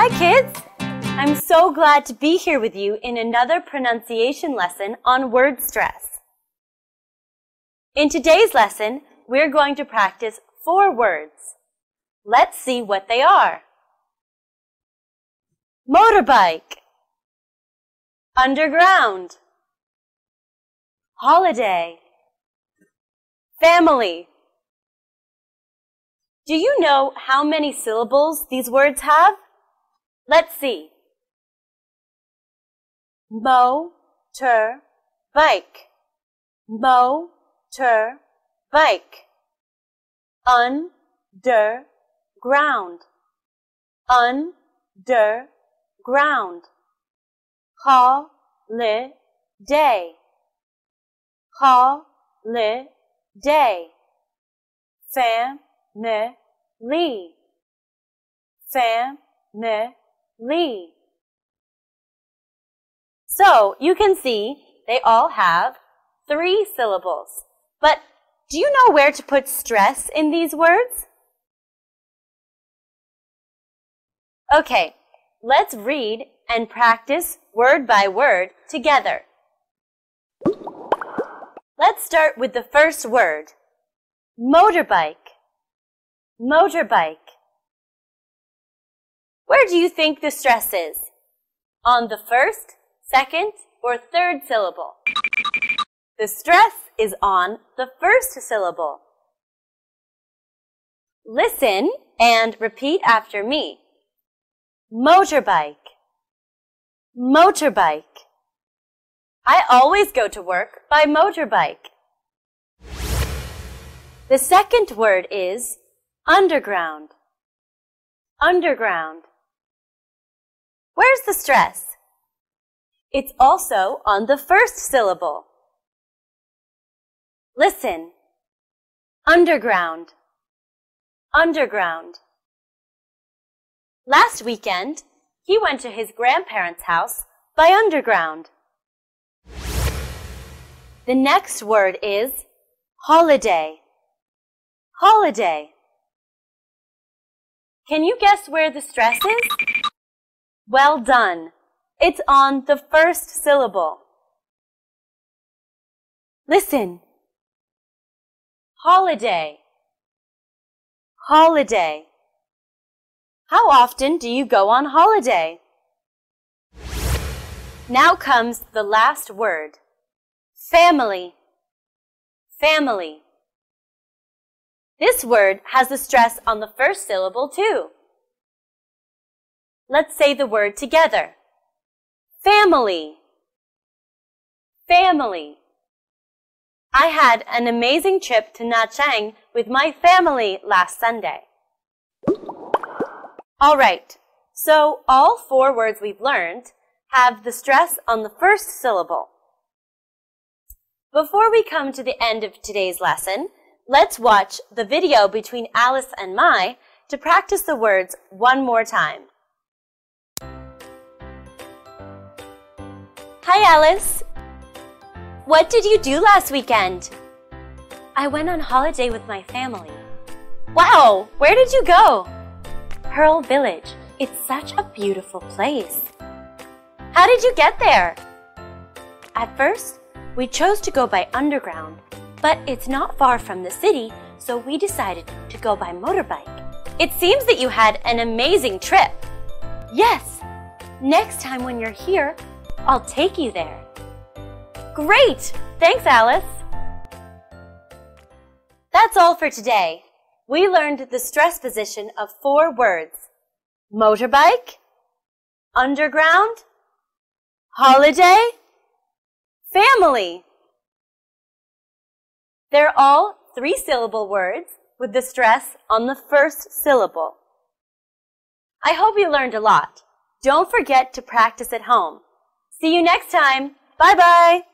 Hi kids! I'm so glad to be here with you in another pronunciation lesson on word stress. In today's lesson, we're going to practice 4 words. Let's see what they are. Motorbike, underground, holiday, family. Do you know how many syllables these words have? Let's see. Motorbike, motorbike, underground, underground, holiday, holiday, family, family. So, you can see they all have 3 syllables. But do you know where to put stress in these words? Okay, let's read and practice word by word together. Let's start with the first word. Motorbike, motorbike. Where do you think the stress is? On the first, second, or third syllable? The stress is on the first syllable. Listen and repeat after me. Motorbike, motorbike. I always go to work by motorbike. The second word is underground, underground. Where's the stress? It's also on the first syllable. Listen. Underground, underground. Last weekend, he went to his grandparents' house by underground. The next word is holiday, holiday. Can you guess where the stress is? Well done. It's on the first syllable. Listen. Holiday, holiday. How often do you go on holiday? Now comes the last word. Family, family. This word has the stress on the first syllable too. Let's say the word together. Family, family. I had an amazing trip to Nha Trang with my family last Sunday. All right, so all 4 words we've learned have the stress on the first syllable. Before we come to the end of today's lesson, let's watch the video between Alice and Mai to practice the words one more time. Hi, Alice. What did you do last weekend? I went on holiday with my family. Wow, where did you go? Pearl Village. It's such a beautiful place. How did you get there? At first, we chose to go by underground, but it's not far from the city, so we decided to go by motorbike. It seems that you had an amazing trip. Yes, next time when you're here, I'll take you there. Great! Thanks, Alice. That's all for today. We learned the stress position of 4 words. Motorbike, underground, holiday, family. They're all 3-syllable words with the stress on the first syllable. I hope you learned a lot. Don't forget to practice at home. See you next time. Bye-bye.